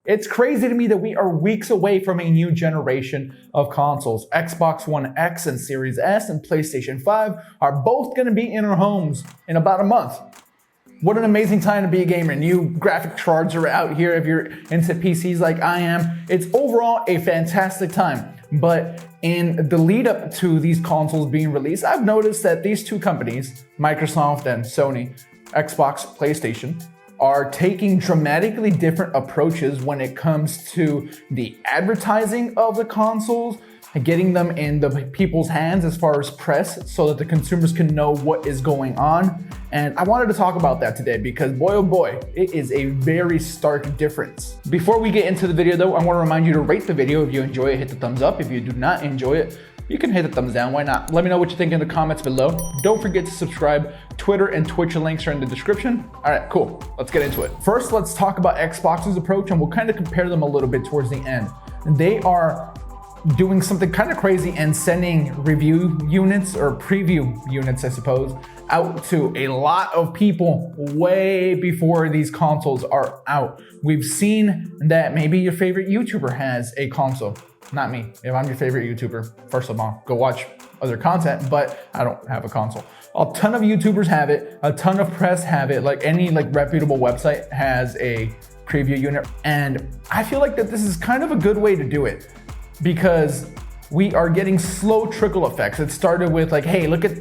It's crazy to me that we are weeks away from a new generation of consoles. Xbox One X and Series S and PlayStation 5 are both going to be in our homes in about a month. What an amazing time to be a gamer. New graphics cards are out here if you're into PCs like I am. It's overall a fantastic time. But in the lead up to these consoles being released, I've noticed that these two companies, Microsoft and Sony, Xbox, PlayStation, are taking dramatically different approaches when it comes to the advertising of the consoles, getting them in the people's hands as far as press so that the consumers can know what is going on. And I wanted to talk about that today because boy oh boy, it is a very stark difference. Before we get into the video though, I want to remind you to rate the video. If you enjoy it, hit the thumbs up. If you do not enjoy it, you can hit the thumbs down, why not? Let me know what you think in the comments below. Don't forget to subscribe. Twitter and Twitch links are in the description. All right, cool, let's get into it. First, let's talk about Xbox's approach and we'll kind of compare them a little bit towards the end. They are doing something kind of crazy and sending review units or preview units, I suppose, out to a lot of people way before these consoles are out. We've seen that maybe your favorite YouTuber has a console. Not me. If I'm your favorite YouTuber, first of all, go watch other content, but I don't have a console. A ton of YouTubers have it. A ton of press have it. Like any reputable website has a preview unit. And I feel like that this is kind of a good way to do it because we are getting slow trickle effects. It started with like, hey, look at,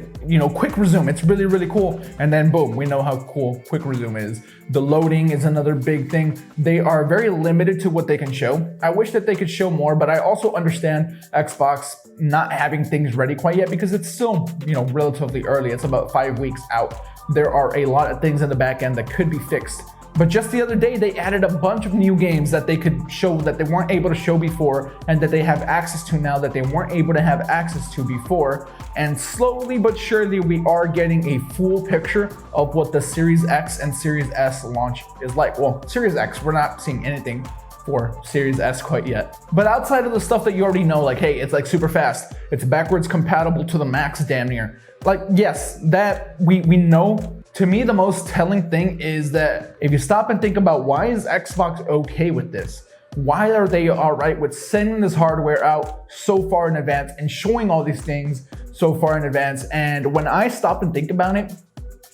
quick resume. It's really, really cool. And then boom, we know how cool quick resume is. The loading is another big thing. They are very limited to what they can show. I wish that they could show more, but I also understand Xbox not having things ready quite yet because it's still, relatively early. It's about 5 weeks out. There are a lot of things in the back end that could be fixed. But just the other day, they added a bunch of new games that they could show that they weren't able to show before and that they have access to now that they weren't able to have access to before. And slowly but surely, we are getting a full picture of what the Series X and Series S launch is like. Well, Series X, we're not seeing anything for Series S quite yet. But outside of the stuff that you already know, like, hey, it's like super fast. It's backwards compatible to the Max damn near. Like, yes, that we know. To me, the most telling thing is that if you stop and think about why is Xbox okay with this? Why are they all right with sending this hardware out so far in advance and showing all these things so far in advance? And when I stop and think about it,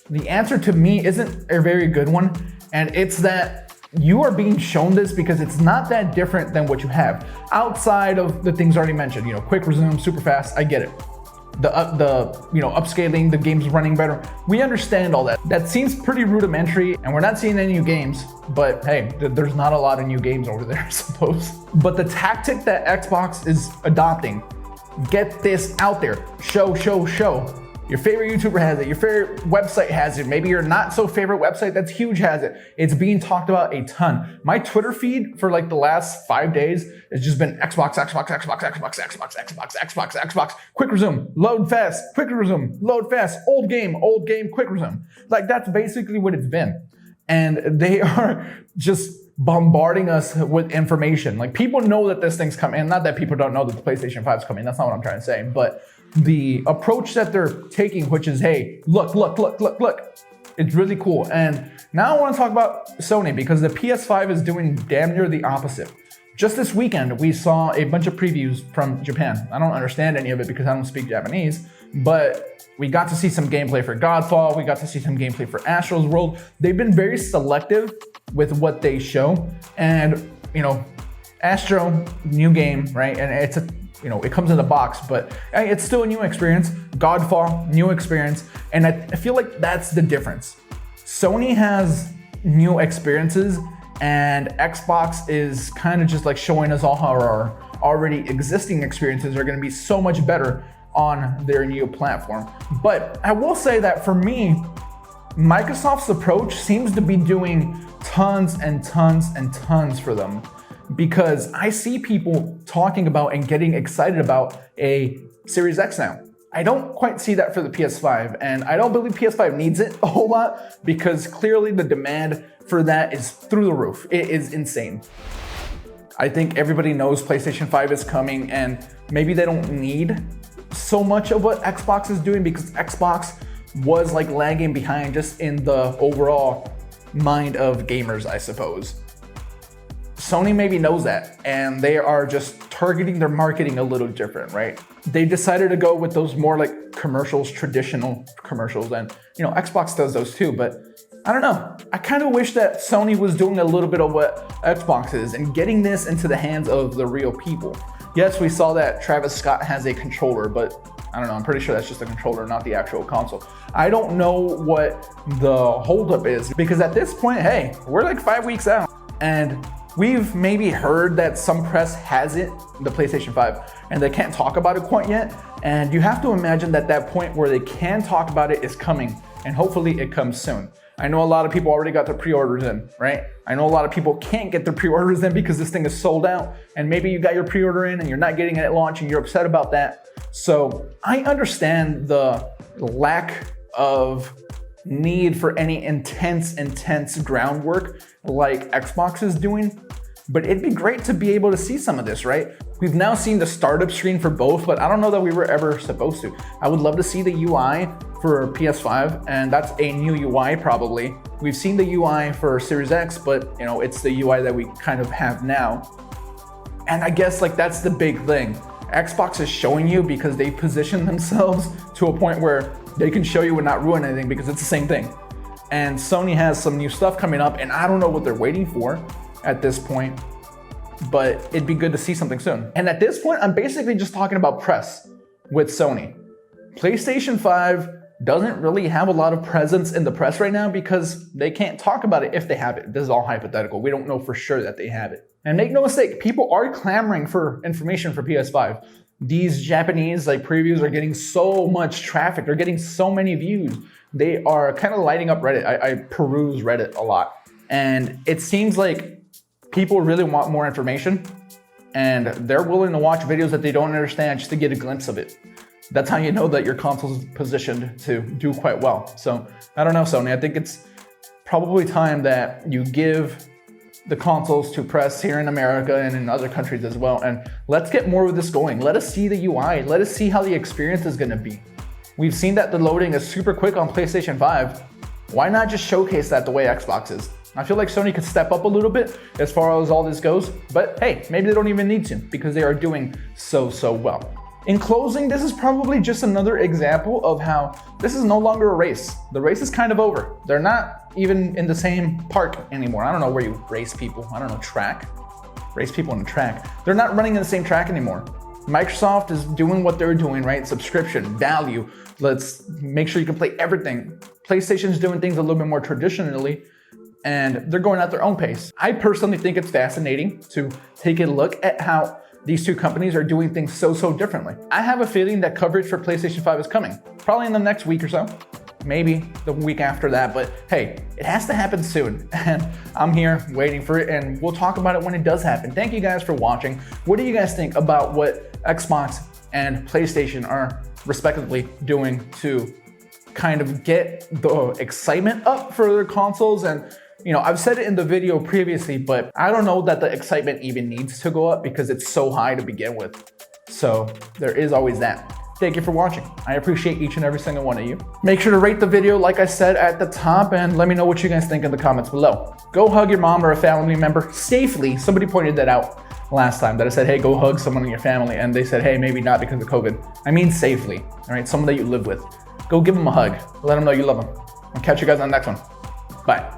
the answer to me isn't a very good one. And it's that you are being shown this because it's not that different than what you have outside of the things already mentioned, quick resume, super fast, I get it. The upscaling, the game's running better. We understand all that. That seems pretty rudimentary and we're not seeing any new games, but hey, there's not a lot of new games over there, I suppose. But the tactic that Xbox is adopting, get this out there, show. Your favorite YouTuber has it, your favorite website has it, maybe your not so favorite website that's huge has it. It's being talked about a ton. My Twitter feed for the last 5 days has just been Xbox, quick resume, load fast, quick resume, load fast, old game, quick resume. That's basically what it's been. And they are just bombarding us with information. People know that this thing's coming, and not that people don't know that the PlayStation 5 is coming, that's not what I'm trying to say, but the approach that they're taking, which is, hey, look, it's really cool. And now I want to talk about Sony because the PS5 is doing damn near the opposite. Just this weekend, we saw a bunch of previews from Japan. I don't understand any of it because I don't speak Japanese, but we got to see some gameplay for Godfall. We got to see some gameplay for Astro's World. They've been very selective with what they show. And, Astro, new game, right? And it's it comes in the box, but it's still a new experience. Godfall, new experience. And I feel like that's the difference. Sony has new experiences and Xbox is kind of just showing us all how our already existing experiences are going to be so much better on their new platform. But I will say that for me, Microsoft's approach seems to be doing tons and tons and tons for them. Because I see people talking about and getting excited about a Series X now. I don't quite see that for the PS5, and I don't believe PS5 needs it a whole lot because clearly the demand for that is through the roof. It is insane. I think everybody knows PlayStation 5 is coming, and maybe they don't need so much of what Xbox is doing because Xbox was lagging behind just in the overall mind of gamers, I suppose. Sony maybe knows that, and they are just targeting their marketing a little different, right? They decided to go with those more like commercials, traditional commercials, and Xbox does those too, but I don't know. I kind of wish that Sony was doing a little bit of what Xbox is and getting this into the hands of the real people. Yes, we saw that Travis Scott has a controller, but I don't know, I'm pretty sure that's just a controller, not the actual console. I don't know what the holdup is, because at this point, hey, we're like 5 weeks out, and we've maybe heard that some press has it, the PlayStation 5, and they can't talk about it quite yet. And you have to imagine that that point where they can talk about it is coming, and hopefully it comes soon. I know a lot of people already got their pre-orders in, right? I know a lot of people can't get their pre-orders in because this thing is sold out, and maybe you got your pre-order in and you're not getting it at launch and you're upset about that. So I understand the lack of need for any intense groundwork like Xbox is doing, but it'd be great to be able to see some of this, right? We've now seen the startup screen for both, but I don't know that we were ever supposed to. I would love to see the UI for PS5, and that's a new UI probably. We've seen the UI for Series X, but it's the UI that we kind of have now. And I guess like that's the big thing. Xbox is showing you because they position themselves to a point where they can show you and not ruin anything because it's the same thing. And Sony has some new stuff coming up, and I don't know what they're waiting for at this point, but it'd be good to see something soon. And at this point, I'm basically just talking about press with Sony. PlayStation 5 doesn't really have a lot of presence in the press right now because they can't talk about it if they have it. This is all hypothetical. We don't know for sure that they have it. And make no mistake, people are clamoring for information for PS5. These Japanese previews are getting so much traffic. They're getting so many views. They are kind of lighting up Reddit. I peruse Reddit a lot. And it seems like people really want more information, and they're willing to watch videos that they don't understand just to get a glimpse of it. That's how you know that your console's positioned to do quite well. So I don't know, Sony. I think it's probably time that you give the consoles to press here in America and in other countries as well. And let's get more of this going. Let us see the UI. Let us see how the experience is gonna be. We've seen that the loading is super quick on PlayStation 5. Why not just showcase that the way Xbox is? I feel like Sony could step up a little bit as far as all this goes, but hey, maybe they don't even need to because they are doing so well. In closing, this is probably just another example of how this is no longer a race. The race is kind of over. They're not even in the same park anymore. I don't know where you race people. I don't know, track. Race people on the track. They're not running in the same track anymore. Microsoft is doing what they're doing, right? Subscription, value. Let's make sure you can play everything. PlayStation's doing things a little bit more traditionally, and they're going at their own pace. I personally think it's fascinating to take a look at how these two companies are doing things so differently. I have a feeling that coverage for PlayStation 5 is coming, probably in the next week or so, maybe the week after that, but hey, it has to happen soon, and I'm here waiting for it, and we'll talk about it when it does happen. Thank you guys for watching. What do you guys think about what Xbox and PlayStation are respectively doing to kind of get the excitement up for their consoles? And I've said it in the video previously, but I don't know that the excitement even needs to go up because it's so high to begin with. So there is always that. Thank you for watching. I appreciate each and every single one of you. Make sure to rate the video like I said at the top, and let me know what you guys think in the comments below. Go hug your mom or a family member safely. Somebody pointed that out last time, that I said, hey, go hug someone in your family, and they said, hey, maybe not because of COVID. I mean safely, all right? Someone that you live with. Go give them a hug. Let them know you love them. I'll catch you guys on the next one. Bye.